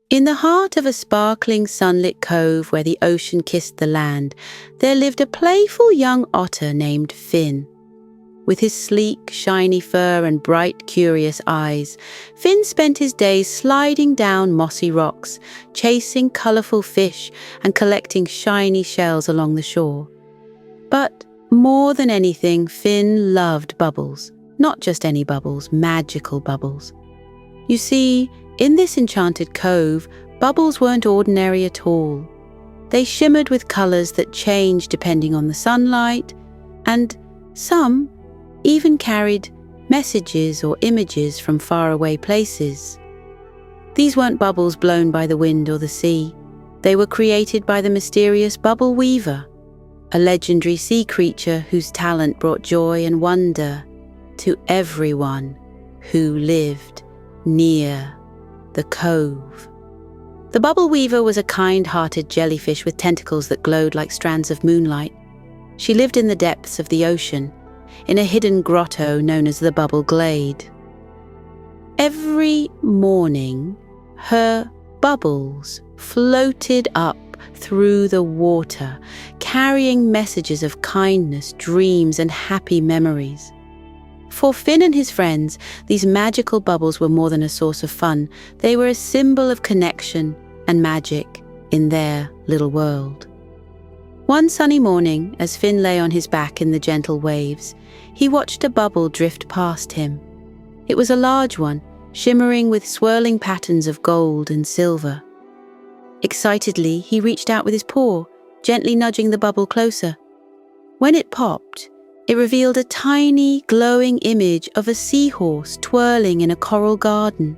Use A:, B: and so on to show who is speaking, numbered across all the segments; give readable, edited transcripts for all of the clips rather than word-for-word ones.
A: In the heart of a sparkling sunlit cove where the ocean kissed the land, there lived a playful young otter named Finn. With his sleek, shiny fur and bright, curious eyes, Finn spent his days sliding down mossy rocks, chasing colourful fish and collecting shiny shells along the shore. But more than anything, Finn loved bubbles. Not just any bubbles, magical bubbles. You see, in this enchanted cove, bubbles weren't ordinary at all. They shimmered with colours that changed depending on the sunlight, and some even carried messages or images from faraway places. These weren't bubbles blown by the wind or the sea. They were created by the mysterious bubble weaver, a legendary sea creature whose talent brought joy and wonder to everyone who lived near the cove. The bubble weaver was a kind-hearted jellyfish with tentacles that glowed like strands of moonlight. She lived in the depths of the ocean, in a hidden grotto known as the Bubble Glade. Every morning, her bubbles floated up through the water, carrying messages of kindness, dreams, and happy memories. For Finn and his friends, these magical bubbles were more than a source of fun. They were a symbol of connection and magic in their little world. One sunny morning, as Finn lay on his back in the gentle waves, he watched a bubble drift past him. It was a large one, shimmering with swirling patterns of gold and silver. Excitedly, he reached out with his paw, gently nudging the bubble closer. When it popped, it revealed a tiny, glowing image of a seahorse twirling in a coral garden.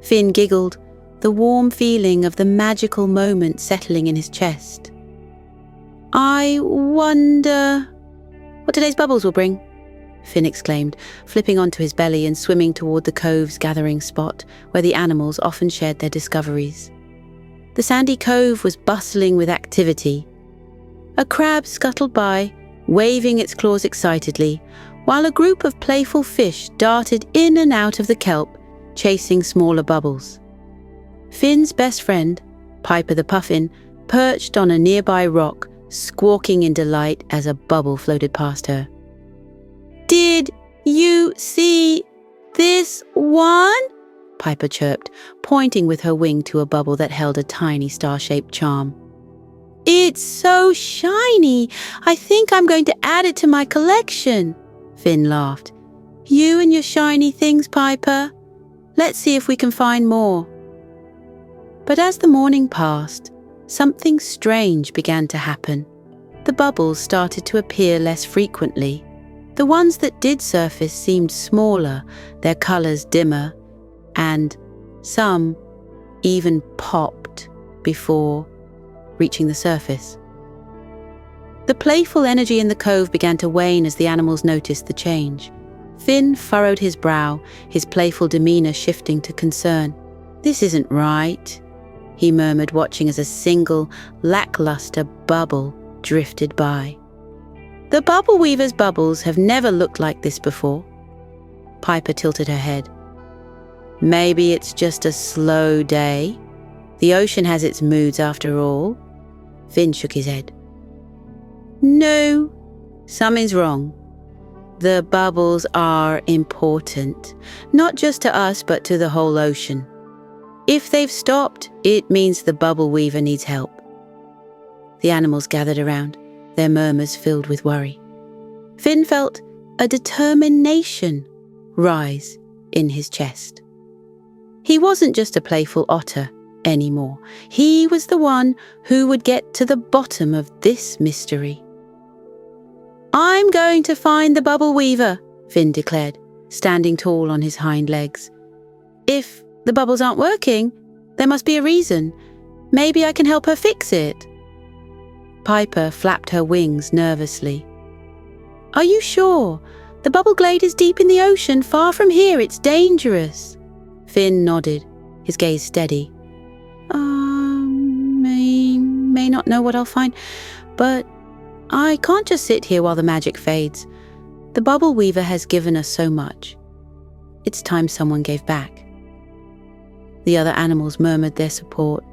A: Finn giggled, the warm feeling of the magical moment settling in his chest. "I wonder what today's bubbles will bring," Finn exclaimed, flipping onto his belly and swimming toward the cove's gathering spot, where the animals often shared their discoveries. The sandy cove was bustling with activity. A crab scuttled by, waving its claws excitedly, while a group of playful fish darted in and out of the kelp, chasing smaller bubbles. Finn's best friend, Piper the puffin, perched on a nearby rock, squawking in delight as a bubble floated past her. "Did you see this one?" Piper chirped, pointing with her wing to a bubble that held a tiny star-shaped charm. "It's so shiny, I think I'm going to add it to my collection," Finn laughed. "You and your shiny things, Piper. Let's see if we can find more." But as the morning passed, something strange began to happen. The bubbles started to appear less frequently. The ones that did surface seemed smaller, their colours dimmer, and some even popped before reaching the surface. The playful energy in the cove began to wane as the animals noticed the change. Finn furrowed his brow, his playful demeanour shifting to concern. "This isn't right," he murmured, watching as a single, lackluster bubble drifted by. "The bubble weaver's bubbles have never looked like this before." Piper tilted her head. "Maybe it's just a slow day. The ocean has its moods after all." Finn shook his head. "No, something's wrong. The bubbles are important, not just to us but to the whole ocean. If they've stopped, it means the bubble weaver needs help." The animals gathered around, their murmurs filled with worry. Finn felt a determination rise in his chest. He wasn't just a playful otter anymore. He was the one who would get to the bottom of this mystery. "I'm going to find the bubble weaver," Finn declared, standing tall on his hind legs. "If the bubbles aren't working, there must be a reason. Maybe I can help her fix it." Piper flapped her wings nervously. "Are you sure? The bubble glade is deep in the ocean, far from here. It's dangerous." Finn nodded, his gaze steady. May not know what I'll find, but I can't just sit here while the magic fades. The bubble weaver has given us so much. It's time someone gave back." The other animals murmured their support,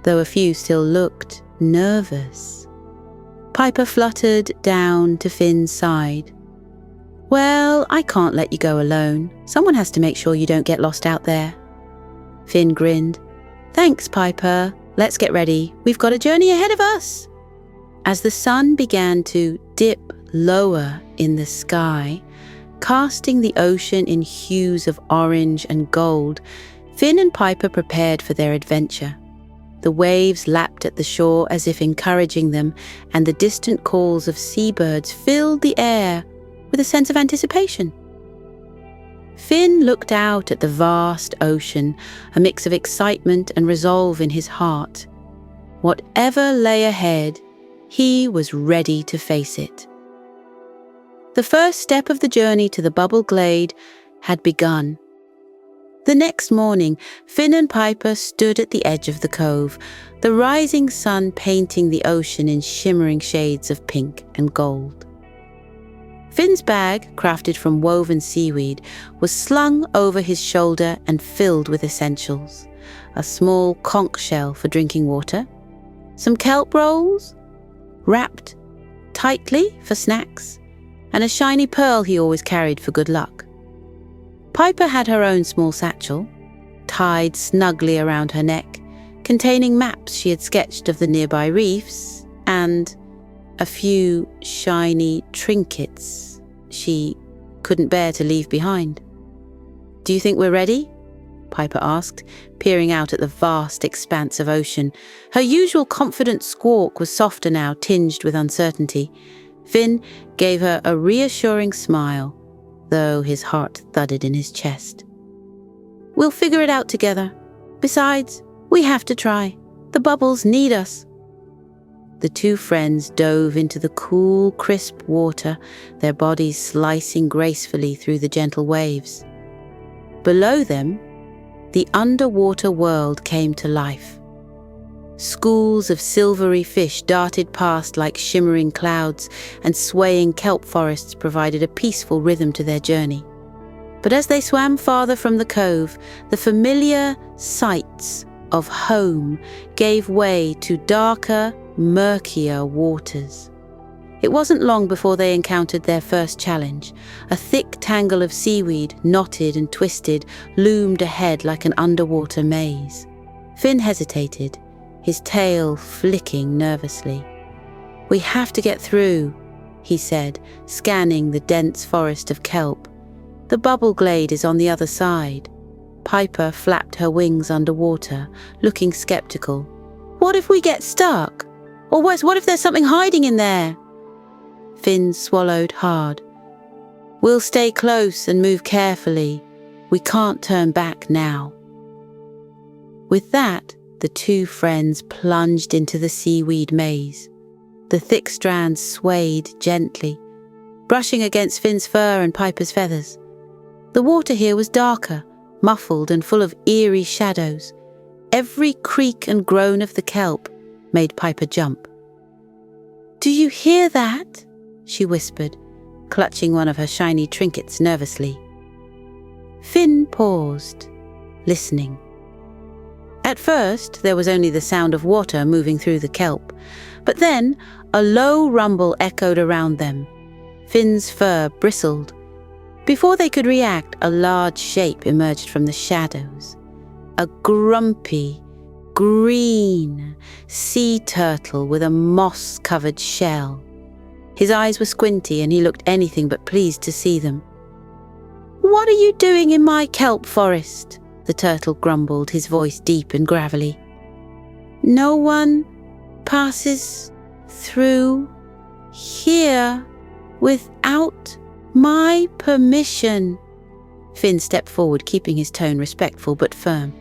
A: though a few still looked nervous. Piper fluttered down to Finn's side. "Well, I can't let you go alone. Someone has to make sure you don't get lost out there." Finn grinned. "Thanks, Piper. Let's get ready. We've got a journey ahead of us." As the sun began to dip lower in the sky, casting the ocean in hues of orange and gold, Finn and Piper prepared for their adventure. The waves lapped at the shore as if encouraging them, and the distant calls of seabirds filled the air with a sense of anticipation. Finn looked out at the vast ocean, a mix of excitement and resolve in his heart. Whatever lay ahead, he was ready to face it. The first step of the journey to the Bubble Glade had begun. The next morning, Finn and Piper stood at the edge of the cove, the rising sun painting the ocean in shimmering shades of pink and gold. Finn's bag, crafted from woven seaweed, was slung over his shoulder and filled with essentials. A small conch shell for drinking water, some kelp rolls, wrapped tightly for snacks, and a shiny pearl he always carried for good luck. Piper had her own small satchel, tied snugly around her neck, containing maps she had sketched of the nearby reefs and a few shiny trinkets she couldn't bear to leave behind. "Do you think we're ready?" Piper asked, peering out at the vast expanse of ocean. Her usual confident squawk was softer now, tinged with uncertainty. Finn gave her a reassuring smile, though his heart thudded in his chest. "We'll figure it out together. Besides, we have to try. The bubbles need us." The two friends dove into the cool, crisp water, their bodies slicing gracefully through the gentle waves. Below them, the underwater world came to life. Schools of silvery fish darted past like shimmering clouds, and swaying kelp forests provided a peaceful rhythm to their journey. But as they swam farther from the cove, the familiar sights of home gave way to darker, murkier waters. It wasn't long before they encountered their first challenge. A thick tangle of seaweed, knotted and twisted, loomed ahead like an underwater maze. Finn hesitated, his tail flicking nervously. "We have to get through," he said, scanning the dense forest of kelp. "The Bubble Glade is on the other side." Piper flapped her wings underwater, looking skeptical. "What if we get stuck? Or worse, what if there's something hiding in there?" Finn swallowed hard. "We'll stay close and move carefully. We can't turn back now." With that, the two friends plunged into the seaweed maze. The thick strands swayed gently, brushing against Finn's fur and Piper's feathers. The water here was darker, muffled and full of eerie shadows. Every creak and groan of the kelp made Piper jump. "Do you hear that?" she whispered, clutching one of her shiny trinkets nervously. Finn paused, listening. At first, there was only the sound of water moving through the kelp, but then a low rumble echoed around them. Finn's fur bristled. Before they could react, a large shape emerged from the shadows. A grumpy, green sea turtle with a moss-covered shell. His eyes were squinty and he looked anything but pleased to see them. "What are you doing in my kelp forest?" the turtle grumbled, his voice deep and gravelly. "No one passes through here without my permission." Finn stepped forward, keeping his tone respectful but firm.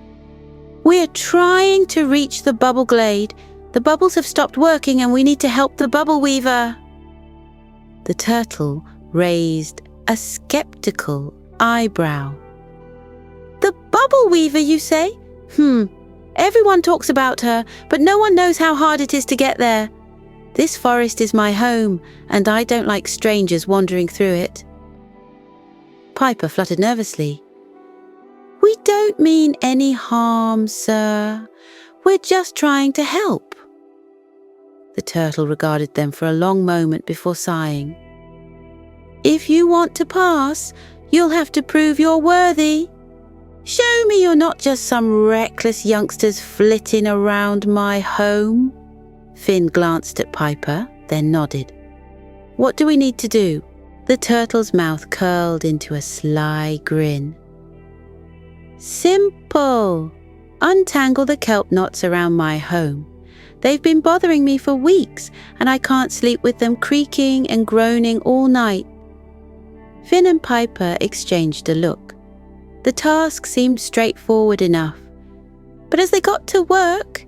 A: "We're trying to reach the Bubble Glade. The bubbles have stopped working and we need to help the bubble weaver." The turtle raised a skeptical eyebrow. "The bubble weaver, you say? Everyone talks about her, but no one knows how hard it is to get there. This forest is my home, and I don't like strangers wandering through it." Piper fluttered nervously. "We don't mean any harm, sir. We're just trying to help." The turtle regarded them for a long moment before sighing. "If you want to pass, you'll have to prove you're worthy. Show me you're not just some reckless youngsters flitting around my home." Finn glanced at Piper, then nodded. "What do we need to do?" The turtle's mouth curled into a sly grin. "Simple. Untangle the kelp knots around my home. They've been bothering me for weeks, and I can't sleep with them creaking and groaning all night." Finn and Piper exchanged a look. The task seemed straightforward enough, but as they got to work,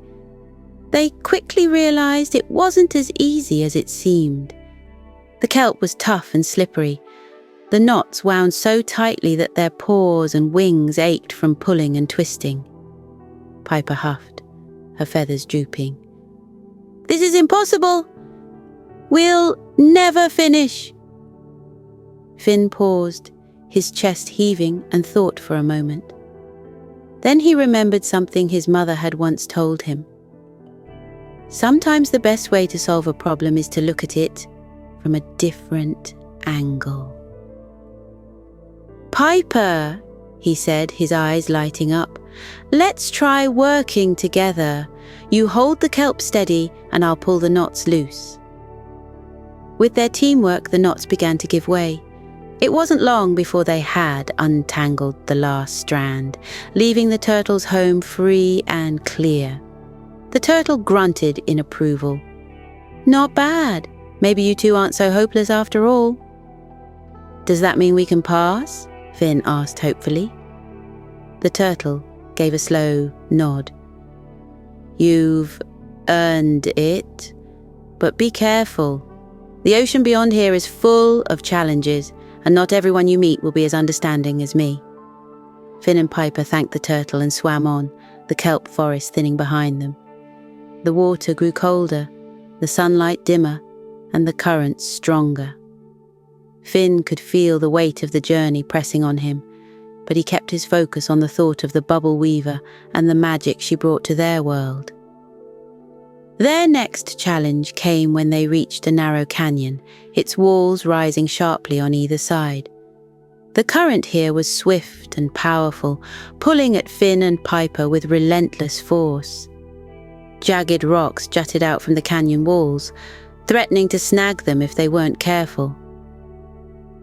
A: they quickly realized it wasn't as easy as it seemed. The kelp was tough and slippery. The knots wound so tightly that their paws and wings ached from pulling and twisting. Piper huffed, her feathers drooping. "This is impossible. We'll never finish." Finn paused, his chest heaving, and thought for a moment. Then he remembered something his mother had once told him. Sometimes the best way to solve a problem is to look at it from a different angle. "Piper," he said, his eyes lighting up, "let's try working together. You hold the kelp steady and I'll pull the knots loose." With their teamwork, the knots began to give way. It wasn't long before they had untangled the last strand, leaving the turtle's home free and clear. The turtle grunted in approval. "Not bad. Maybe you two aren't so hopeless after all." "Does that mean we can pass?" Finn asked hopefully. The turtle gave a slow nod. "You've earned it, but be careful. The ocean beyond here is full of challenges, and not everyone you meet will be as understanding as me." Finn and Piper thanked the turtle and swam on, the kelp forest thinning behind them. The water grew colder, the sunlight dimmer, and the currents stronger. Finn could feel the weight of the journey pressing on him, but he kept his focus on the thought of the bubble weaver and the magic she brought to their world. Their next challenge came when they reached a narrow canyon, its walls rising sharply on either side. The current here was swift and powerful, pulling at Finn and Piper with relentless force. Jagged rocks jutted out from the canyon walls, threatening to snag them if they weren't careful.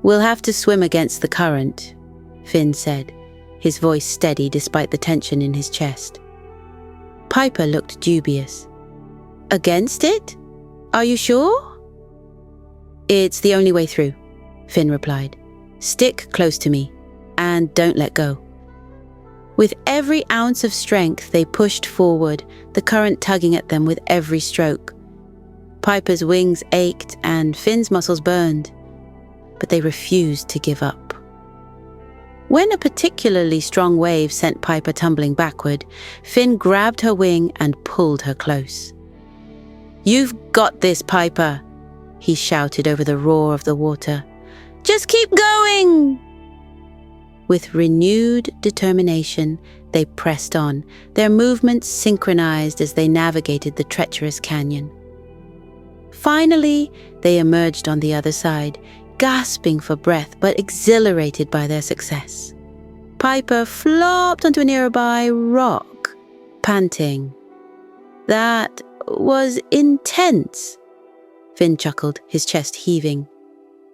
A: "We'll have to swim against the current," Finn said, his voice steady despite the tension in his chest. Piper looked dubious. "Against it? Are you sure?" "It's the only way through," Finn replied. "Stick close to me, and don't let go." With every ounce of strength they pushed forward, the current tugging at them with every stroke. Piper's wings ached and Finn's muscles burned, but they refused to give up. When a particularly strong wave sent Piper tumbling backward, Finn grabbed her wing and pulled her close. "You've got this, Piper," he shouted over the roar of the water. "Just keep going!" With renewed determination, they pressed on, their movements synchronized as they navigated the treacherous canyon. Finally, they emerged on the other side, gasping for breath but exhilarated by their success. Piper flopped onto a nearby rock, panting. "That was intense," Finn chuckled, his chest heaving.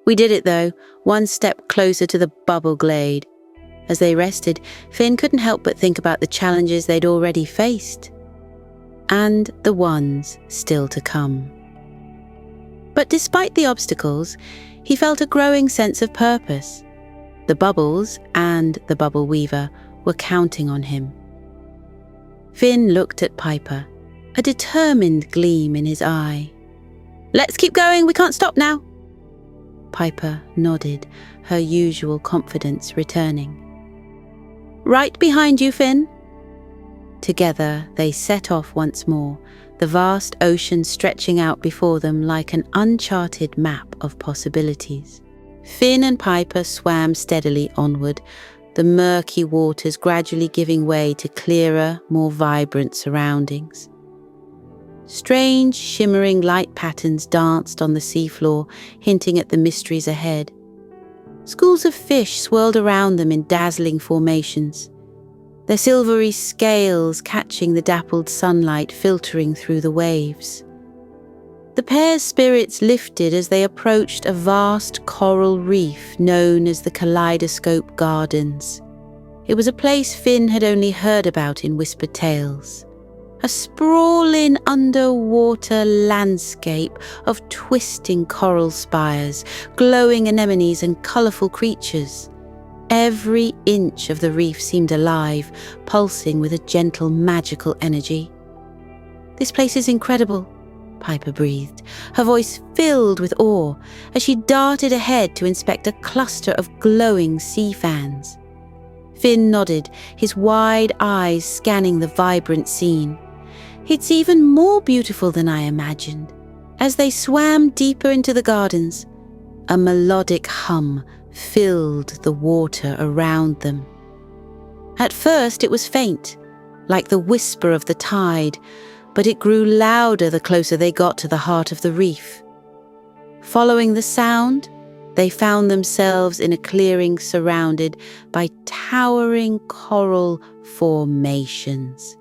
A: "We did it though, one step closer to the bubble glade." As they rested, Finn couldn't help but think about the challenges they'd already faced, and the ones still to come. But despite the obstacles, he felt a growing sense of purpose. The bubbles and the bubble weaver were counting on him. Finn looked at Piper, a determined gleam in his eye. "Let's keep going, we can't stop now." Piper nodded, her usual confidence returning. "Right behind you, Finn." Together they set off once more, the vast ocean stretching out before them like an uncharted map of possibilities. Finn and Piper swam steadily onward, the murky waters gradually giving way to clearer, more vibrant surroundings. Strange, shimmering light patterns danced on the seafloor, hinting at the mysteries ahead. Schools of fish swirled around them in dazzling formations, their silvery scales catching the dappled sunlight filtering through the waves. The pair's spirits lifted as they approached a vast coral reef known as the Kaleidoscope Gardens. It was a place Finn had only heard about in whispered tales. A sprawling underwater landscape of twisting coral spires, glowing anemones and colourful creatures. Every inch of the reef seemed alive, pulsing with a gentle, magical energy. "This place is incredible," Piper breathed, her voice filled with awe as she darted ahead to inspect a cluster of glowing sea fans. Finn nodded, his wide eyes scanning the vibrant scene. "It's even more beautiful than I imagined." As they swam deeper into the gardens, a melodic hum filled the water around them. At first it was faint, like the whisper of the tide, but it grew louder the closer they got to the heart of the reef. Following the sound, they found themselves in a clearing surrounded by towering coral formations.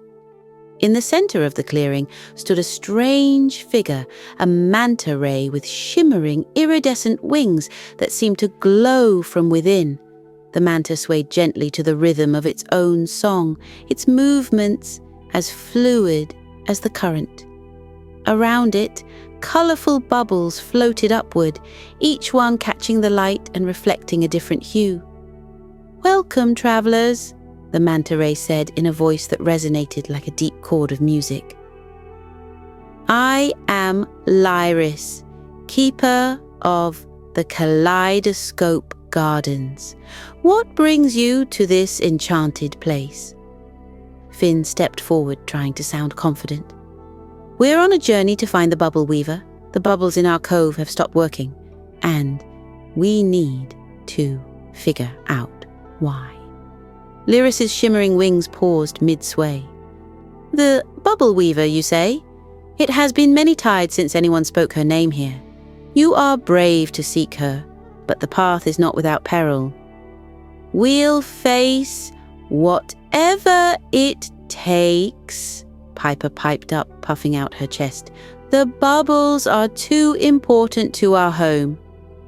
A: In the center of the clearing stood a strange figure, a manta ray with shimmering, iridescent wings that seemed to glow from within. The manta swayed gently to the rhythm of its own song, its movements as fluid as the current. Around it, colorful bubbles floated upward, each one catching the light and reflecting a different hue. "Welcome, travelers," the manta ray said in a voice that resonated like a deep chord of music. "I am Lyris, keeper of the Kaleidoscope Gardens. What brings you to this enchanted place?" Finn stepped forward, trying to sound confident. "We're on a journey to find the bubble weaver. The bubbles in our cove have stopped working, and we need to figure out why." Lyris's shimmering wings paused mid-sway. "The bubble weaver, you say? It has been many tides since anyone spoke her name here. You are brave to seek her, but the path is not without peril. We'll face whatever it takes," Piper piped up, puffing out her chest. "The bubbles are too important to our home."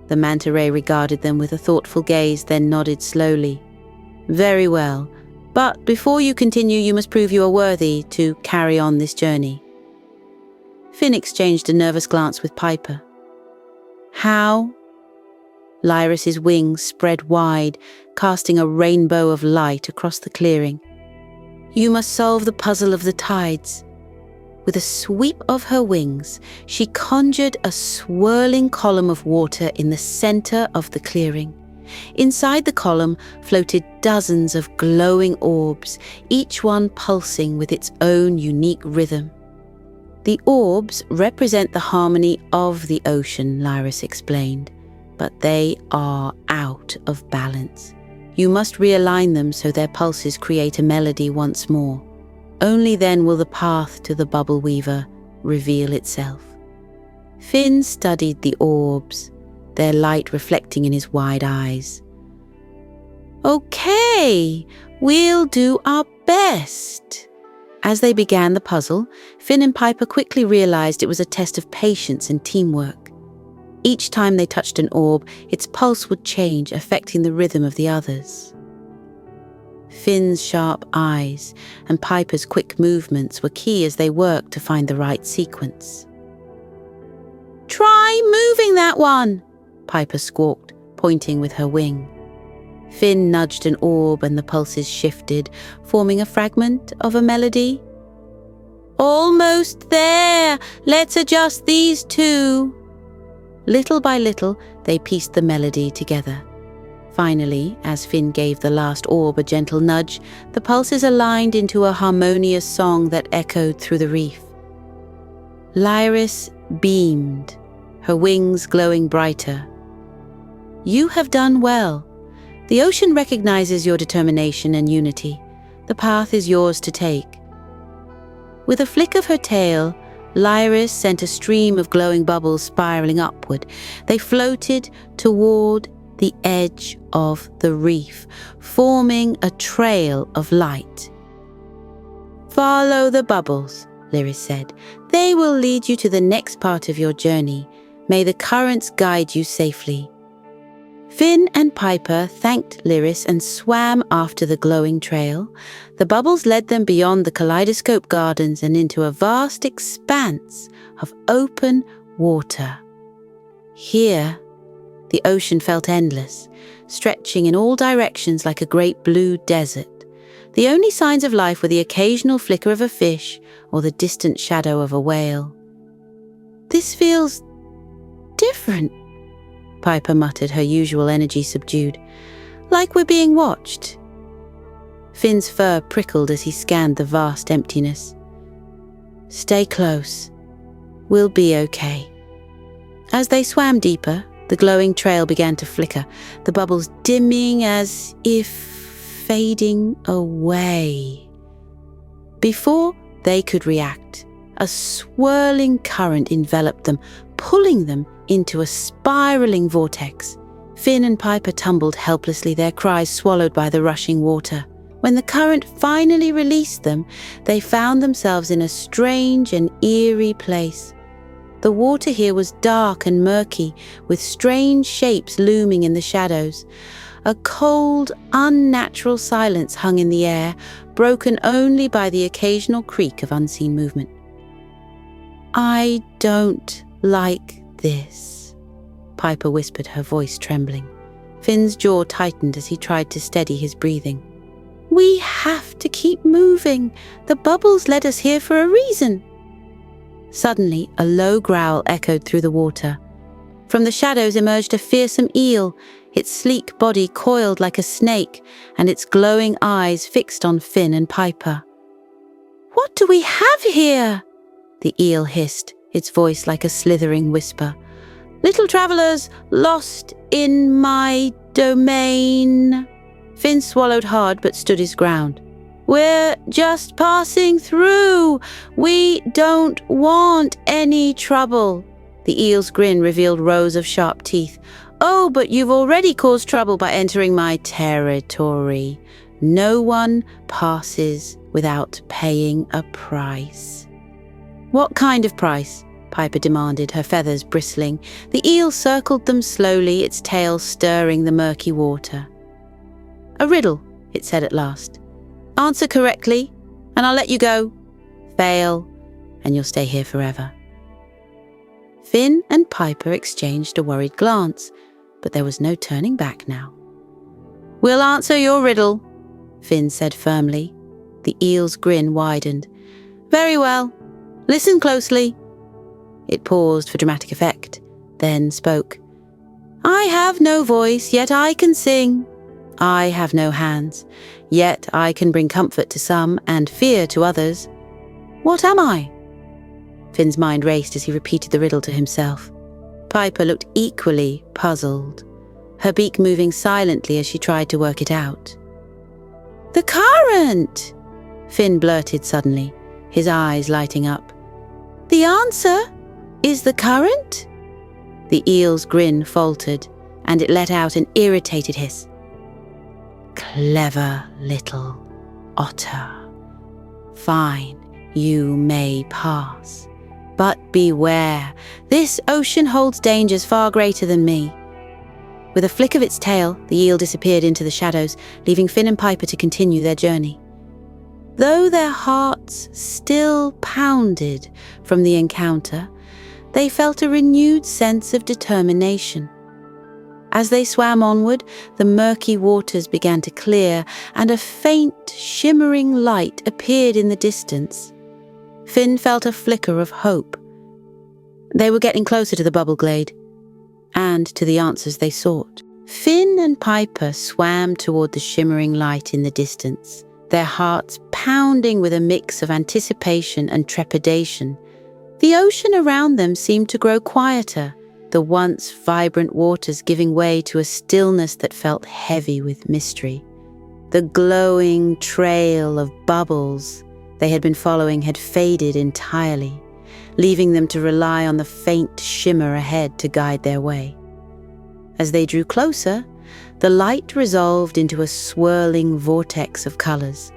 A: The manta ray regarded them with a thoughtful gaze, then nodded slowly. "Very well, but before you continue, you must prove you are worthy to carry on this journey." Finn exchanged a nervous glance with Piper. "How?" Lyris's wings spread wide, casting a rainbow of light across the clearing. "You must solve the puzzle of the tides." With a sweep of her wings, she conjured a swirling column of water in the center of the clearing. Inside the column floated dozens of glowing orbs, each one pulsing with its own unique rhythm. "The orbs represent the harmony of the ocean," Lyris explained, "but they are out of balance. You must realign them so their pulses create a melody once more. Only then will the path to the bubble weaver reveal itself." Finn studied the orbs, their light reflecting in his wide eyes. "Okay, we'll do our best." As they began the puzzle, Finn and Piper quickly realized it was a test of patience and teamwork. Each time they touched an orb, its pulse would change, affecting the rhythm of the others. Finn's sharp eyes and Piper's quick movements were key as they worked to find the right sequence. "Try moving that one," Piper squawked, pointing with her wing. Finn nudged an orb and the pulses shifted, forming a fragment of a melody. "Almost there! Let's adjust these two." Little by little, they pieced the melody together. Finally, as Finn gave the last orb a gentle nudge, the pulses aligned into a harmonious song that echoed through the reef. Lyris beamed, her wings glowing brighter. "You have done well. The ocean recognizes your determination and unity. The path is yours to take. With a flick of her tail, Lyris sent a stream of glowing bubbles spiraling upward. They floated toward the edge of the reef, forming a trail of light. "Follow the bubbles," Lyris said. "They will lead you to the next part of your journey. May the currents guide you safely." Finn and Piper thanked Lyris and swam after the glowing trail. The bubbles led them beyond the kaleidoscope gardens and into a vast expanse of open water. Here, the ocean felt endless, stretching in all directions like a great blue desert. The only signs of life were the occasional flicker of a fish or the distant shadow of a whale. "This feels different," Piper muttered, her usual energy subdued. "Like we're being watched." Finn's fur prickled as he scanned the vast emptiness. "Stay close. We'll be okay." As they swam deeper, the glowing trail began to flicker, the bubbles dimming as if fading away. Before they could react, a swirling current enveloped them, pulling them into a spiraling vortex. Finn and Piper tumbled helplessly, their cries swallowed by the rushing water. When the current finally released them, they found themselves in a strange and eerie place. The water here was dark and murky, with strange shapes looming in the shadows. A cold, unnatural silence hung in the air, broken only by the occasional creak of unseen movement. "I don't like this," Piper whispered, her voice trembling. Finn's jaw tightened as he tried to steady his breathing. "We have to keep moving. The bubbles led us here for a reason." Suddenly, a low growl echoed through the water. From the shadows emerged a fearsome eel, its sleek body coiled like a snake and its glowing eyes fixed on Finn and Piper. "What do we have here?" the eel hissed, its voice like a slithering whisper. "Little travelers lost in my domain." Finn swallowed hard but stood his ground. "We're just passing through. We don't want any trouble." The eel's grin revealed rows of sharp teeth. "Oh, but you've already caused trouble by entering my territory. No one passes without paying a price." "What kind of price?" Piper demanded, her feathers bristling. The eel circled them slowly, its tail stirring the murky water. "A riddle," it said at last. "Answer correctly, and I'll let you go. Fail, and you'll stay here forever." Finn and Piper exchanged a worried glance, but there was no turning back now. "We'll answer your riddle," Finn said firmly. The eel's grin widened. "Very well. Listen closely." It paused for dramatic effect, then spoke. "I have no voice, yet I can sing. I have no hands, yet I can bring comfort to some and fear to others. What am I?" Finn's mind raced as he repeated the riddle to himself. Piper looked equally puzzled, her beak moving silently as she tried to work it out. "The current!" Finn blurted suddenly, his eyes lighting up. "The answer is the current?" The eel's grin faltered, and it let out an irritated hiss. "Clever little otter. Fine, you may pass. But beware, this ocean holds dangers far greater than me." With a flick of its tail, the eel disappeared into the shadows, leaving Finn and Piper to continue their journey. Though their hearts still pounded from the encounter, they felt a renewed sense of determination. As they swam onward, the murky waters began to clear, and a faint, shimmering light appeared in the distance. Finn felt a flicker of hope. They were getting closer to the bubble glade, and to the answers they sought. Finn and Piper swam toward the shimmering light in the distance, their hearts pounding with a mix of anticipation and trepidation. The ocean around them seemed to grow quieter, the once vibrant waters giving way to a stillness that felt heavy with mystery. The glowing trail of bubbles they had been following had faded entirely, leaving them to rely on the faint shimmer ahead to guide their way. As they drew closer, the light resolved into a swirling vortex of colors,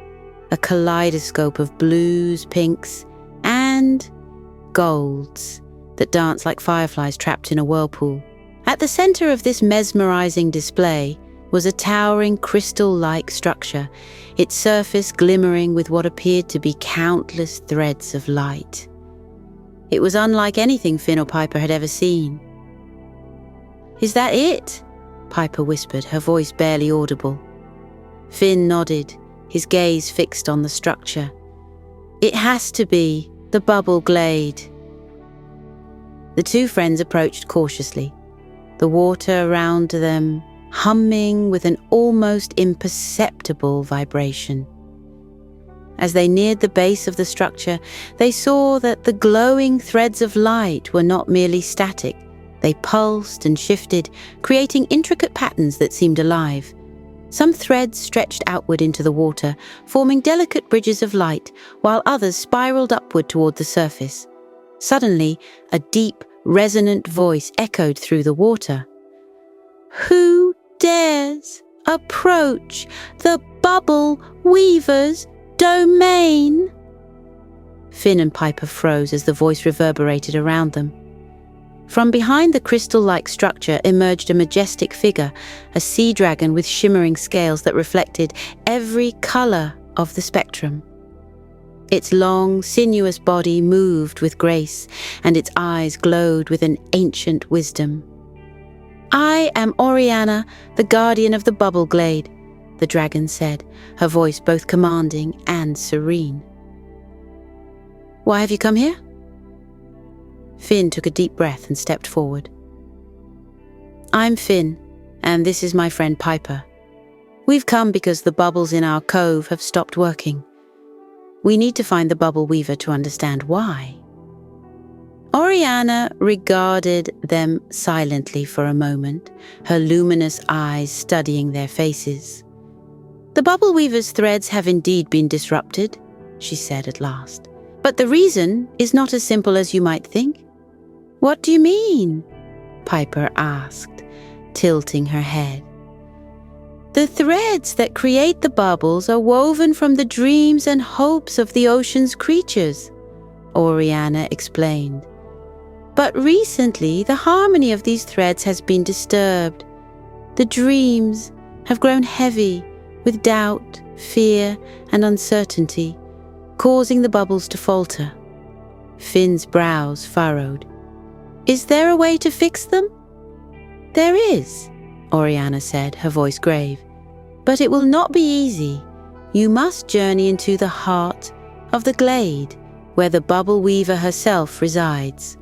A: a kaleidoscope of blues, pinks, and golds that danced like fireflies trapped in a whirlpool. At the center of this mesmerizing display was a towering crystal-like structure, its surface glimmering with what appeared to be countless threads of light. It was unlike anything Finn or Piper had ever seen. "Is that it?" Piper whispered, her voice barely audible. Finn nodded, his gaze fixed on the structure. "It has to be the bubble glade." The two friends approached cautiously, the water around them humming with an almost imperceptible vibration. As they neared the base of the structure, they saw that the glowing threads of light were not merely static. They pulsed and shifted, creating intricate patterns that seemed alive. Some threads stretched outward into the water, forming delicate bridges of light, while others spiraled upward toward the surface. Suddenly, a deep, resonant voice echoed through the water. "Who dares approach the bubble weaver's domain?" Finn and Piper froze as the voice reverberated around them. From behind the crystal-like structure emerged a majestic figure, a sea dragon with shimmering scales that reflected every color of the spectrum. Its long, sinuous body moved with grace, and its eyes glowed with an ancient wisdom. "I am Oriana, the guardian of the bubble glade," the dragon said, her voice both commanding and serene. "Why have you come here?" Finn took a deep breath and stepped forward. "I'm Finn, and this is my friend Piper. We've come because the bubbles in our cove have stopped working. We need to find the bubble weaver to understand why." Oriana regarded them silently for a moment, her luminous eyes studying their faces. "The bubble weaver's threads have indeed been disrupted," she said at last. "But the reason is not as simple as you might think." "What do you mean?" Piper asked, tilting her head. "The threads that create the bubbles are woven from the dreams and hopes of the ocean's creatures," Oriana explained. "But recently, the harmony of these threads has been disturbed. The dreams have grown heavy with doubt, fear, and uncertainty, causing the bubbles to falter." Finn's brows furrowed. "Is there a way to fix them?" "There is," Oriana said, her voice grave. "But it will not be easy. You must journey into the heart of the glade, where the bubble weaver herself resides.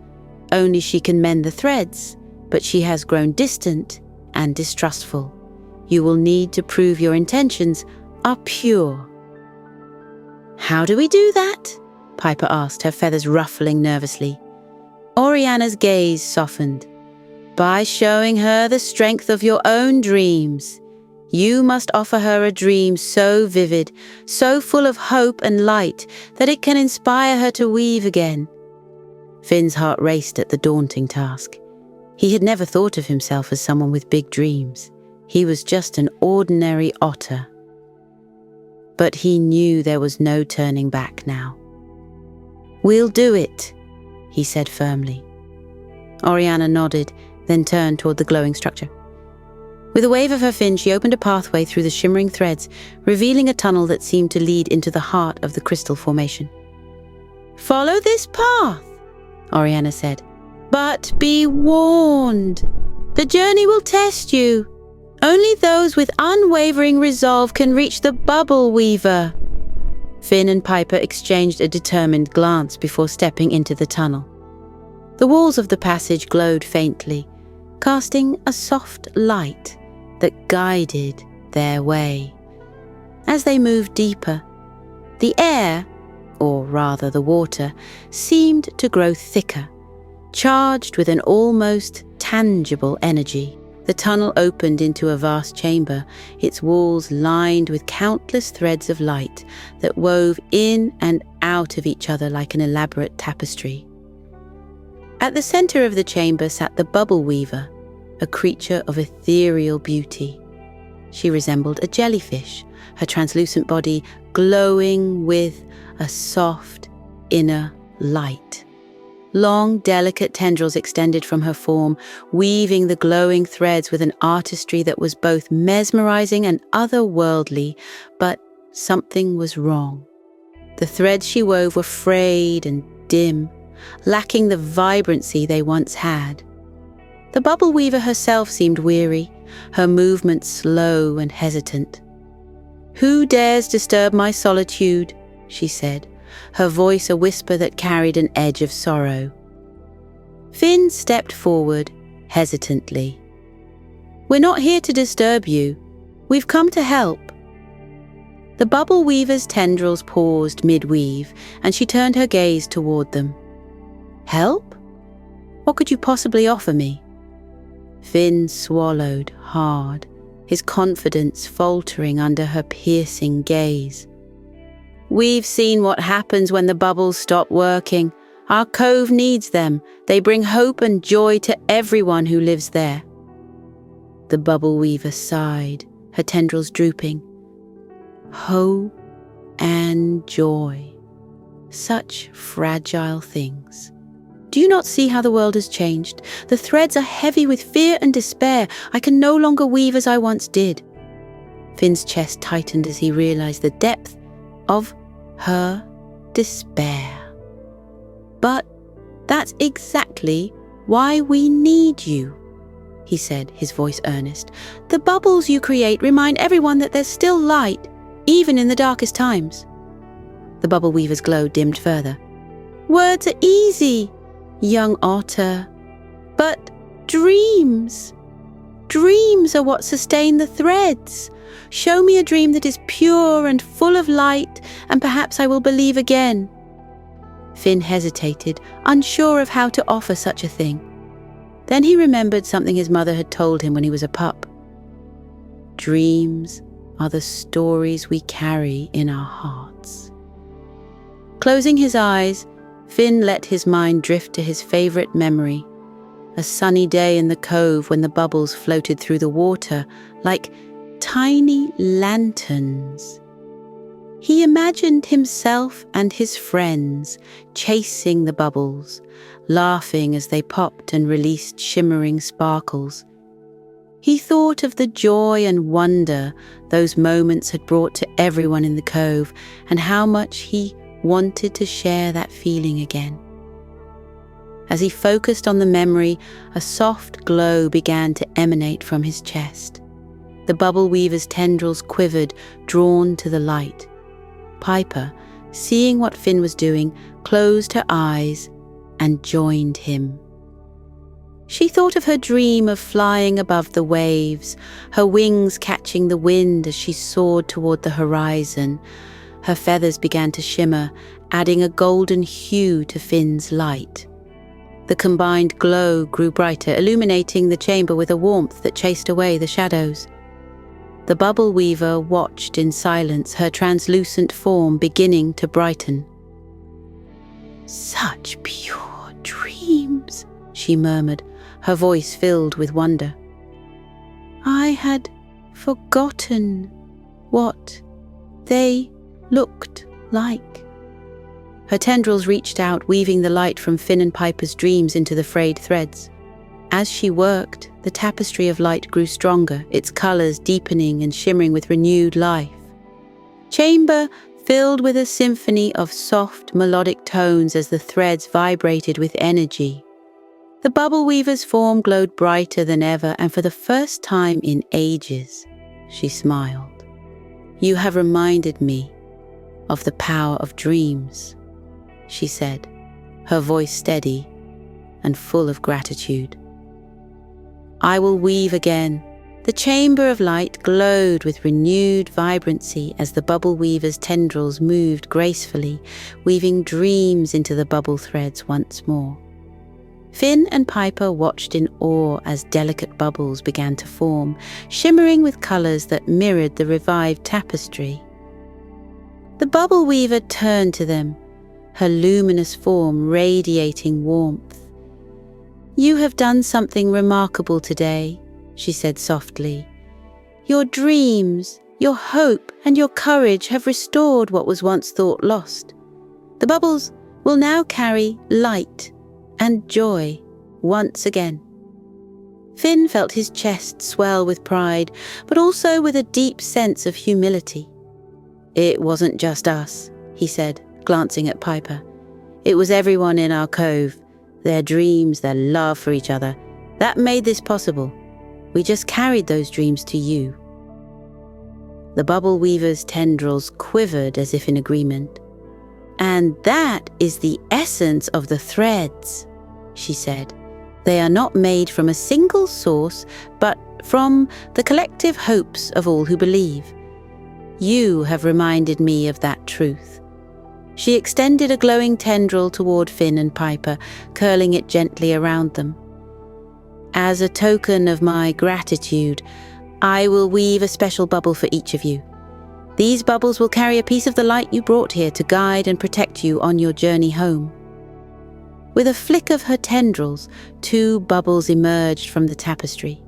A: Only she can mend the threads, but she has grown distant and distrustful. You will need to prove your intentions are pure." "How do we do that?" Piper asked, her feathers ruffling nervously. Oriana's gaze softened. "By showing her the strength of your own dreams. You must offer her a dream so vivid, so full of hope and light, that it can inspire her to weave again." Finn's heart raced at the daunting task. He had never thought of himself as someone with big dreams. He was just an ordinary otter. But he knew there was no turning back now. "We'll do it," he said firmly. Oriana nodded, then turned toward the glowing structure. With a wave of her fin, she opened a pathway through the shimmering threads, revealing a tunnel that seemed to lead into the heart of the crystal formation. "Follow this path," Oriana said. "But be warned. The journey will test you. Only those with unwavering resolve can reach the bubble weaver." Finn and Piper exchanged a determined glance before stepping into the tunnel. The walls of the passage glowed faintly, casting a soft light that guided their way. As they moved deeper, the air, or rather the water, seemed to grow thicker, charged with an almost tangible energy. The tunnel opened into a vast chamber, its walls lined with countless threads of light that wove in and out of each other like an elaborate tapestry. At the center of the chamber sat the bubble weaver, a creature of ethereal beauty. She resembled a jellyfish, her translucent body glowing with a soft inner light. Long, delicate tendrils extended from her form, weaving the glowing threads with an artistry that was both mesmerizing and otherworldly, but something was wrong. The threads she wove were frayed and dim, lacking the vibrancy they once had. The bubble weaver herself seemed weary, her movements slow and hesitant. "Who dares disturb my solitude?" she said, her voice a whisper that carried an edge of sorrow. Finn stepped forward, hesitantly. "We're not here to disturb you. We've come to help." The bubble weaver's tendrils paused mid-weave, and she turned her gaze toward them. "Help? What could you possibly offer me?" Finn swallowed hard, his confidence faltering under her piercing gaze. "We've seen what happens when the bubbles stop working. Our cove needs them. They bring hope and joy to everyone who lives there." The bubble weaver sighed, her tendrils drooping. Hope and joy. Such fragile things. Do you not see how the world has changed? The threads are heavy with fear and despair. I can no longer weave as I once did. Finn's chest tightened as he realized the depth of her despair. "But that's exactly why we need you," he said, his voice earnest. "The bubbles you create remind everyone that there's still light, even in the darkest times." The bubble weaver's glow dimmed further. "Words are easy, young otter, but dreams are what sustain the threads. Show me a dream that is pure and full of light, and perhaps I will believe again." Finn hesitated, unsure of how to offer such a thing. Then he remembered something his mother had told him when he was a pup. Dreams are the stories we carry in our hearts. Closing his eyes, Finn let his mind drift to his favorite memory, a sunny day in the cove when the bubbles floated through the water like tiny lanterns. He imagined himself and his friends chasing the bubbles, laughing as they popped and released shimmering sparkles. He thought of the joy and wonder those moments had brought to everyone in the cove, and how much he wanted to share that feeling again. As he focused on the memory, a soft glow began to emanate from his chest. The bubble weaver's tendrils quivered, drawn to the light. Piper, seeing what Finn was doing, closed her eyes and joined him. She thought of her dream of flying above the waves, her wings catching the wind as she soared toward the horizon. Her feathers began to shimmer, adding a golden hue to Finn's light. The combined glow grew brighter, illuminating the chamber with a warmth that chased away the shadows. The bubble weaver watched in silence, her translucent form beginning to brighten. "Such pure dreams," she murmured, her voice filled with wonder. "I had forgotten what they looked like." Her tendrils reached out, weaving the light from Finn and Piper's dreams into the frayed threads. As she worked, the tapestry of light grew stronger, its colors deepening and shimmering with renewed life. Chamber filled with a symphony of soft, melodic tones as the threads vibrated with energy. The bubble weaver's form glowed brighter than ever, and for the first time in ages, she smiled. "You have reminded me of the power of dreams," she said, her voice steady and full of gratitude. "I will weave again." The chamber of light glowed with renewed vibrancy as the bubble weaver's tendrils moved gracefully, weaving dreams into the bubble threads once more. Finn and Piper watched in awe as delicate bubbles began to form, shimmering with colours that mirrored the revived tapestry. The bubble weaver turned to them, her luminous form radiating warmth. "You have done something remarkable today," she said softly. "Your dreams, your hope, and your courage have restored what was once thought lost. The bubbles will now carry light and joy once again." Finn felt his chest swell with pride, but also with a deep sense of humility. "It wasn't just us," he said, glancing at Piper. "It was everyone in our cove, their dreams, their love for each other. That made this possible. We just carried those dreams to you." The bubble weaver's tendrils quivered as if in agreement. "And that is the essence of the threads," she said. "They are not made from a single source, but from the collective hopes of all who believe. You have reminded me of that truth." She extended a glowing tendril toward Finn and Piper, curling it gently around them. "As a token of my gratitude, I will weave a special bubble for each of you. These bubbles will carry a piece of the light you brought here to guide and protect you on your journey home." With a flick of her tendrils, 2 bubbles emerged from the tapestry.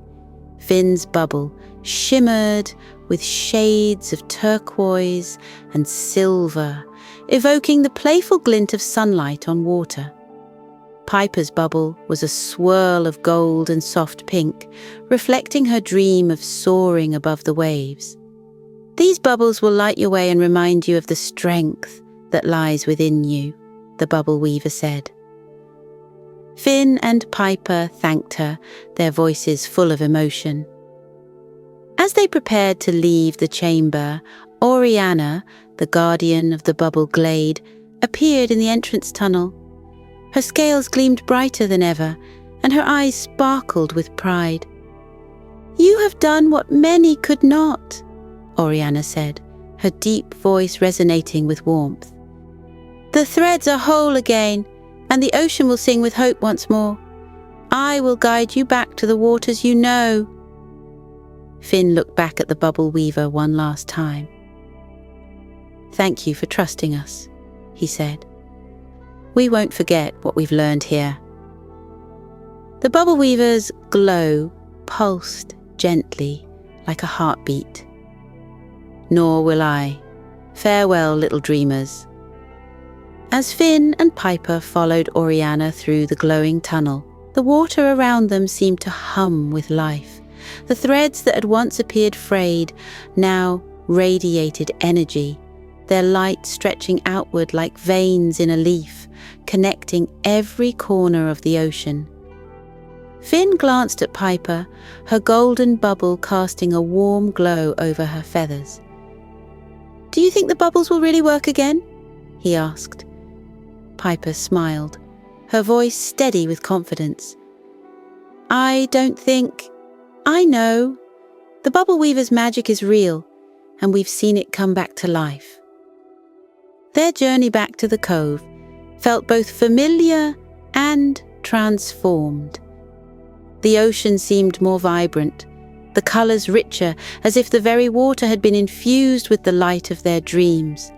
A: Finn's bubble shimmered with shades of turquoise and silver, evoking the playful glint of sunlight on water. Piper's bubble was a swirl of gold and soft pink, reflecting her dream of soaring above the waves. "These bubbles will light your way and remind you of the strength that lies within you," the bubble weaver said. Finn and Piper thanked her, their voices full of emotion. As they prepared to leave the chamber, Oriana, the guardian of the bubble glade, appeared in the entrance tunnel. Her scales gleamed brighter than ever, and her eyes sparkled with pride. "You have done what many could not," Oriana said, her deep voice resonating with warmth. "The threads are whole again, and the ocean will sing with hope once more. I will guide you back to the waters you know." Finn looked back at the bubble weaver one last time. "Thank you for trusting us," he said. "We won't forget what we've learned here." The bubble weaver's glow pulsed gently like a heartbeat. "Nor will I. Farewell, little dreamers." As Finn and Piper followed Oriana through the glowing tunnel, the water around them seemed to hum with life. The threads that had once appeared frayed now radiated energy, their light stretching outward like veins in a leaf, connecting every corner of the ocean. Finn glanced at Piper, her golden bubble casting a warm glow over her feathers. "Do you think the bubbles will really work again?" he asked. Piper smiled, her voice steady with confidence. "I don't think... I know. The bubble weaver's magic is real, and we've seen it come back to life." Their journey back to the cove felt both familiar and transformed. The ocean seemed more vibrant, the colours richer, as if the very water had been infused with the light of their dreams.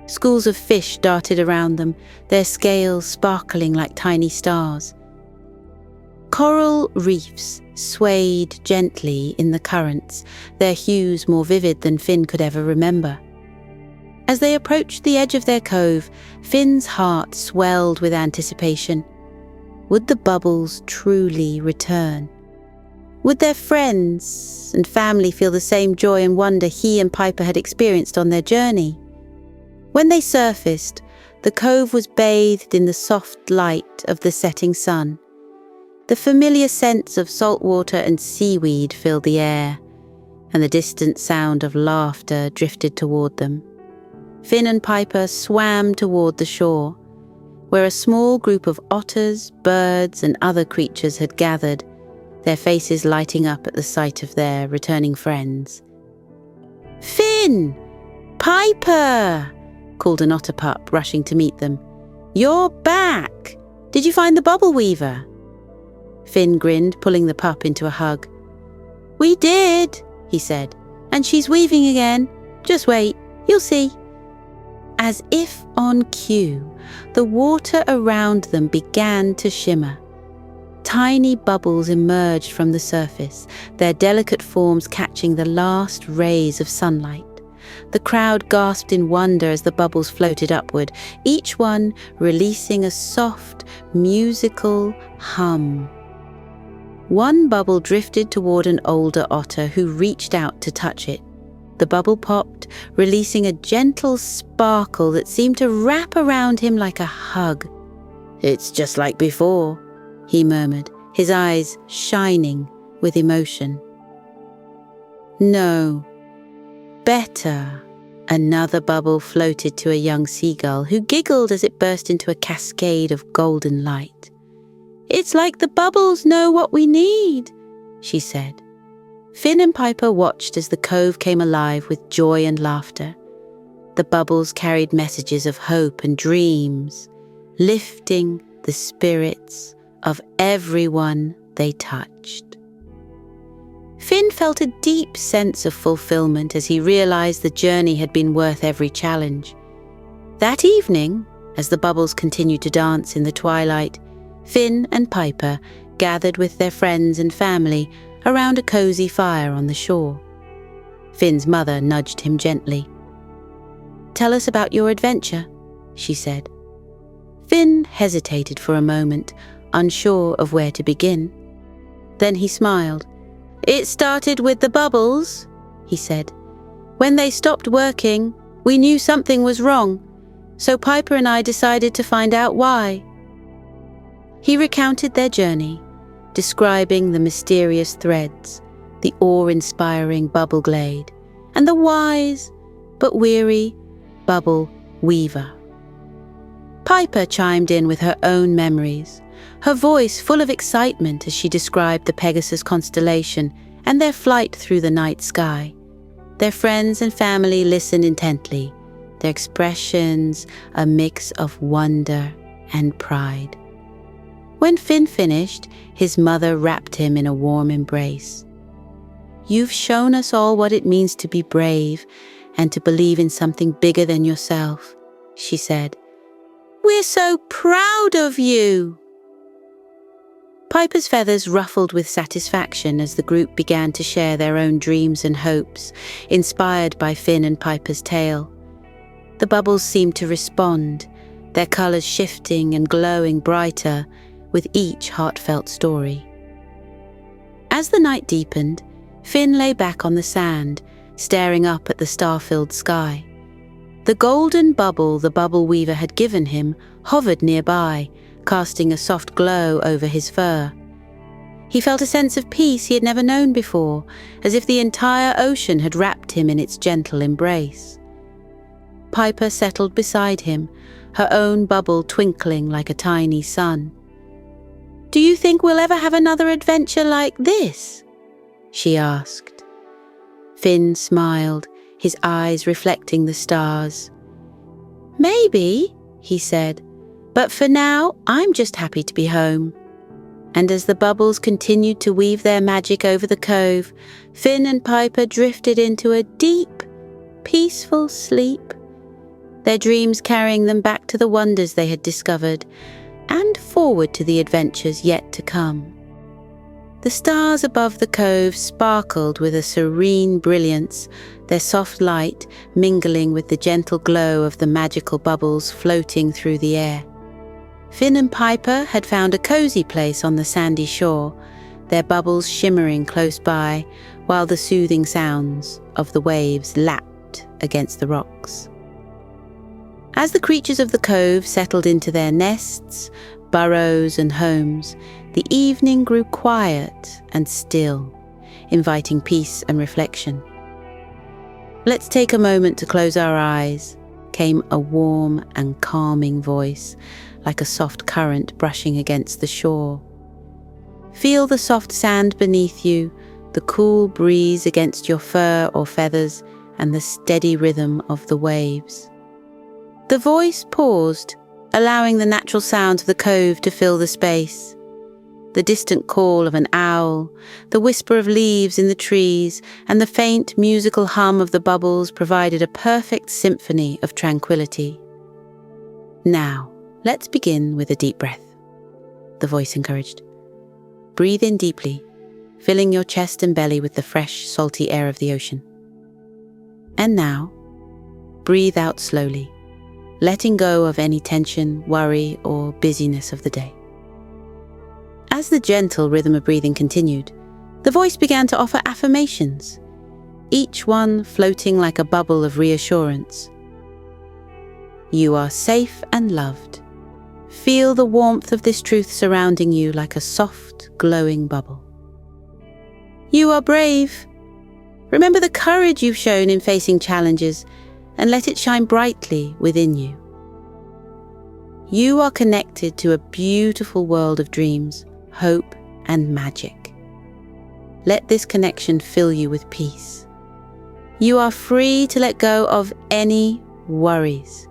A: Schools of fish darted around them, their scales sparkling like tiny stars. Coral reefs swayed gently in the currents, their hues more vivid than Finn could ever remember. As they approached the edge of their cove, Finn's heart swelled with anticipation. Would the bubbles truly return? Would their friends and family feel the same joy and wonder he and Piper had experienced on their journey? When they surfaced, the cove was bathed in the soft light of the setting sun. The familiar scents of salt water and seaweed filled the air, and the distant sound of laughter drifted toward them. Finn and Piper swam toward the shore, where a small group of otters, birds, and other creatures had gathered, their faces lighting up at the sight of their returning friends. "Finn! Piper!" called an otter pup, rushing to meet them. "You're back! Did you find the bubble weaver?" Finn grinned, pulling the pup into a hug. "We did," he said, "and she's weaving again. Just wait, you'll see." As if on cue, the water around them began to shimmer. Tiny bubbles emerged from the surface, their delicate forms catching the last rays of sunlight. The crowd gasped in wonder as the bubbles floated upward, each one releasing a soft, musical hum. One bubble drifted toward an older otter who reached out to touch it. The bubble popped, releasing a gentle sparkle that seemed to wrap around him like a hug. "It's just like before," he murmured, his eyes shining with emotion. "No, better." Another bubble floated to a young seagull who giggled as it burst into a cascade of golden light. "It's like the bubbles know what we need," she said. Finn and Piper watched as the cove came alive with joy and laughter. The bubbles carried messages of hope and dreams, lifting the spirits of everyone they touched. Finn felt a deep sense of fulfillment as he realized the journey had been worth every challenge. That evening, as the bubbles continued to dance in the twilight, Finn and Piper gathered with their friends and family around a cozy fire on the shore. Finn's mother nudged him gently. "Tell us about your adventure," she said. Finn hesitated for a moment, unsure of where to begin. Then he smiled. "It started with the bubbles," he said. "When they stopped working, we knew something was wrong, so Piper and I decided to find out why." He recounted their journey, describing the mysterious threads, the awe-inspiring bubble glade, and the wise but weary bubble weaver. Piper chimed in with her own memories, her voice full of excitement as she described the Pegasus constellation and their flight through the night sky. Their friends and family listened intently, their expressions a mix of wonder and pride. When Finn finished, his mother wrapped him in a warm embrace. "You've shown us all what it means to be brave and to believe in something bigger than yourself," she said. "We're so proud of you." Piper's feathers ruffled with satisfaction as the group began to share their own dreams and hopes, inspired by Finn and Piper's tale. The bubbles seemed to respond, their colors shifting and glowing brighter with each heartfelt story. As the night deepened, Finn lay back on the sand, staring up at the star-filled sky. The golden bubble the bubble weaver had given him hovered nearby, casting a soft glow over his fur. He felt a sense of peace he had never known before, as if the entire ocean had wrapped him in its gentle embrace. Piper settled beside him, her own bubble twinkling like a tiny sun. "Do you think we'll ever have another adventure like this?" she asked. Finn smiled, his eyes reflecting the stars. "Maybe," he said, "but for now, I'm just happy to be home." And as the bubbles continued to weave their magic over the cove, Finn and Piper drifted into a deep, peaceful sleep, their dreams carrying them back to the wonders they had discovered and forward to the adventures yet to come. The stars above the cove sparkled with a serene brilliance, their soft light mingling with the gentle glow of the magical bubbles floating through the air. Finn and Piper had found a cozy place on the sandy shore, their bubbles shimmering close by, while the soothing sounds of the waves lapped against the rocks. As the creatures of the cove settled into their nests, burrows and homes, the evening grew quiet and still, inviting peace and reflection. "Let's take a moment to close our eyes," came a warm and calming voice, like a soft current brushing against the shore. "Feel the soft sand beneath you, the cool breeze against your fur or feathers, and the steady rhythm of the waves." The voice paused, allowing the natural sounds of the cove to fill the space. the distant call of an owl, the whisper of leaves in the trees, and the faint musical hum of the bubbles provided a perfect symphony of tranquility. "Now, let's begin with a deep breath," the voice encouraged. "Breathe in deeply, filling your chest and belly with the fresh, salty air of the ocean. And now, breathe out slowly, letting go of any tension, worry, or busyness of the day." As the gentle rhythm of breathing continued, the voice began to offer affirmations, each one floating like a bubble of reassurance. "You are safe and loved. Feel the warmth of this truth surrounding you like a soft, glowing bubble. You are brave. Remember the courage you've shown in facing challenges and let it shine brightly within you. You are connected to a beautiful world of dreams, hope, and magic. Let this connection fill you with peace. You are free to let go of any worries.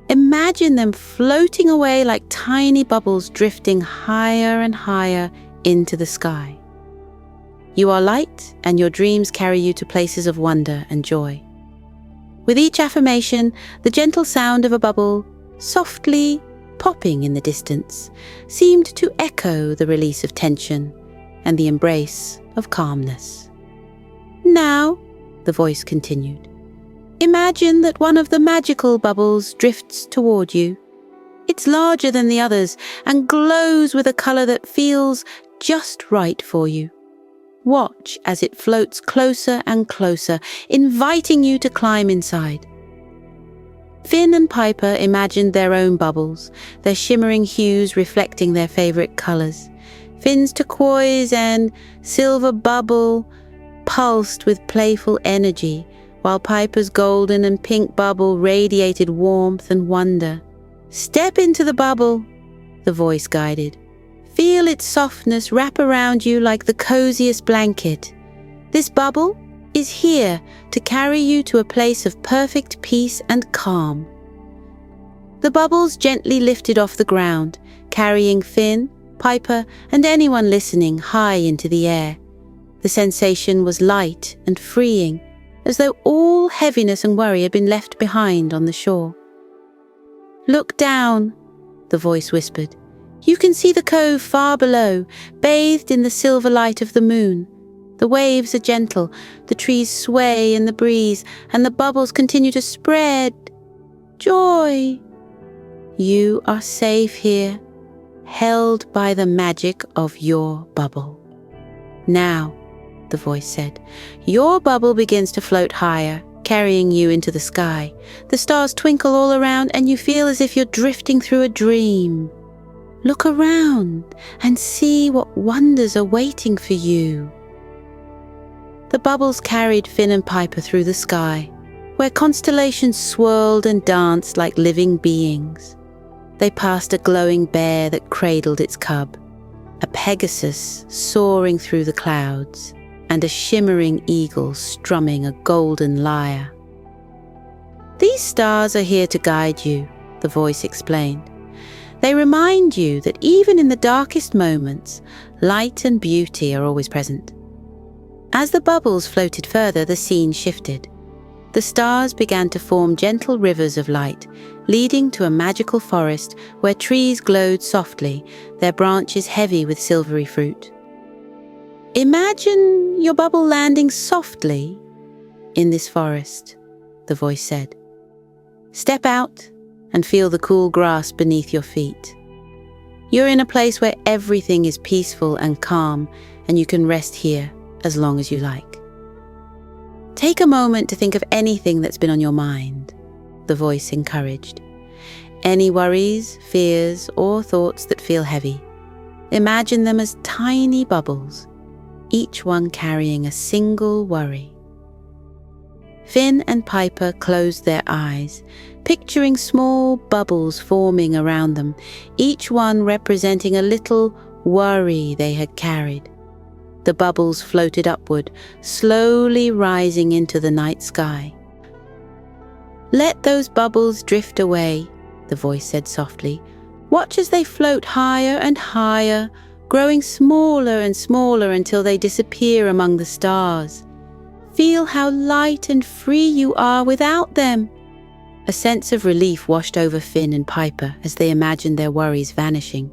A: Imagine them floating away like tiny bubbles drifting higher and higher into the sky. You are light, and your dreams carry you to places of wonder and joy." With each affirmation, the gentle sound of a bubble, softly popping in the distance, seemed to echo the release of tension and the embrace of calmness. "Now," the voice continued, "imagine that one of the magical bubbles drifts toward you. It's larger than the others and glows with a color that feels just right for you. Watch as it floats closer and closer, inviting you to climb inside." Finn and Piper imagined their own bubbles, their shimmering hues reflecting their favorite colors. Finn's turquoise and silver bubble pulsed with playful energy, while Piper's golden and pink bubble radiated warmth and wonder. "Step into the bubble," the voice guided. "Feel its softness wrap around you like the coziest blanket. This bubble is here to carry you to a place of perfect peace and calm." The bubbles gently lifted off the ground, carrying Finn, Piper, and anyone listening high into the air. The sensation was light and freeing, as though all heaviness and worry had been left behind on the shore. "Look down," the voice whispered. "You can see the cove far below, bathed in the silver light of the moon. The waves are gentle, the trees sway in the breeze, and the bubbles continue to spread joy. You are safe here, held by the magic of your bubble. Now," the voice said, "your bubble begins to float higher, carrying you into the sky. The stars twinkle all around, and you feel as if you're drifting through a dream. Look around and see what wonders are waiting for you." The bubbles carried Finn and Piper through the sky, where constellations swirled and danced like living beings. They passed a glowing bear that cradled its cub, a Pegasus soaring through the clouds, and a shimmering eagle strumming a golden lyre. "These stars are here to guide you," the voice explained. "They remind you that even in the darkest moments, light and beauty are always present." As the bubbles floated further, the scene shifted. The stars began to form gentle rivers of light, leading to a magical forest where trees glowed softly, their branches heavy with silvery fruit. "Imagine your bubble landing softly in this forest," the voice said. "Step out and feel the cool grass beneath your feet. You're in a place where everything is peaceful and calm, and you can rest here as long as you like. Take a moment to think of anything that's been on your mind," the voice encouraged. "Any worries, fears, or thoughts that feel heavy. Imagine them as tiny bubbles, each one carrying a single worry." Finn and Piper closed their eyes, picturing small bubbles forming around them, each one representing a little worry they had carried. The bubbles floated upward, slowly rising into the night sky. "Let those bubbles drift away," the voice said softly. "Watch as they float higher and higher, growing smaller and smaller until they disappear among the stars. Feel how light and free you are without them. A sense of relief washed over Finn and Piper as they imagined their worries vanishing.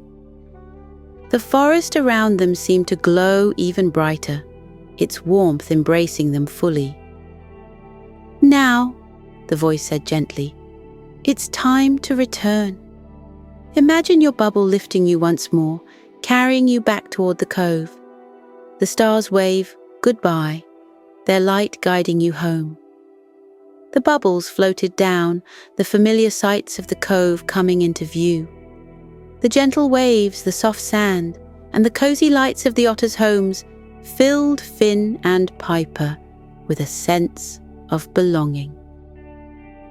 A: The forest around them seemed to glow even brighter, its warmth embracing them fully. "Now," the voice said gently, "it's time to return. Imagine your bubble lifting you once more, carrying you back toward the cove. The stars wave goodbye, their light guiding you home." The bubbles floated down, the familiar sights of the cove coming into view. The gentle waves, the soft sand, and the cozy lights of the otters' homes filled Finn and Piper with a sense of belonging.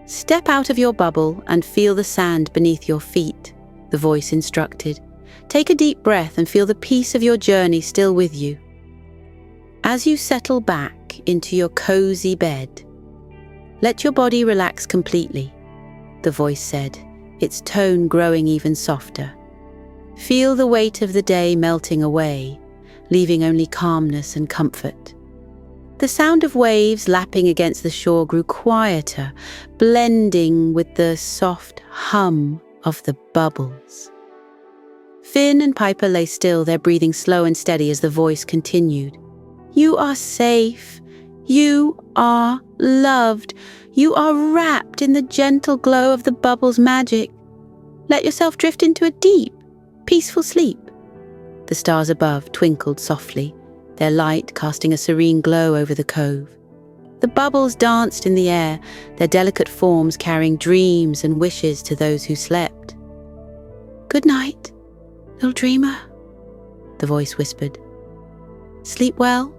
A: "Step out of your bubble and feel the sand beneath your feet," the voice instructed. "Take a deep breath and feel the peace of your journey still with you. As you settle back into your cozy bed, let your body relax completely," the voice said, its tone growing even softer. "Feel the weight of the day melting away, leaving only calmness and comfort." The sound of waves lapping against the shore grew quieter, blending with the soft hum of the bubbles. Finn and Piper lay still, their breathing slow and steady as the voice continued. "You are safe. You are loved. You are wrapped in the gentle glow of the bubbles' magic. Let yourself drift into a deep, peaceful sleep." The stars above twinkled softly, their light casting a serene glow over the cove. The bubbles danced in the air, their delicate forms carrying dreams and wishes to those who slept. "Good night, little dreamer," the voice whispered. "Sleep well,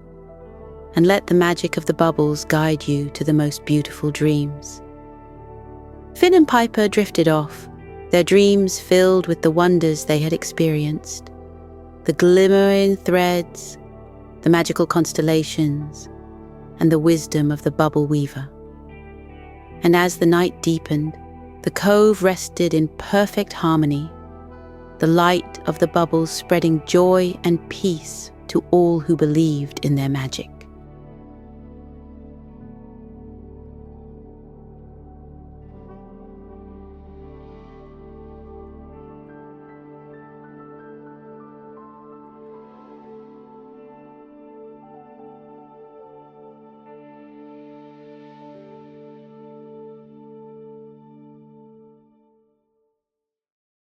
A: and let the magic of the bubbles guide you to the most beautiful dreams." Finn and Piper drifted off, their dreams filled with the wonders they had experienced. The glimmering threads, the magical constellations, and the wisdom of the bubble weaver. And as the night deepened, the cove rested in perfect harmony, the light of the bubbles spreading joy and peace to all who believed in their magic.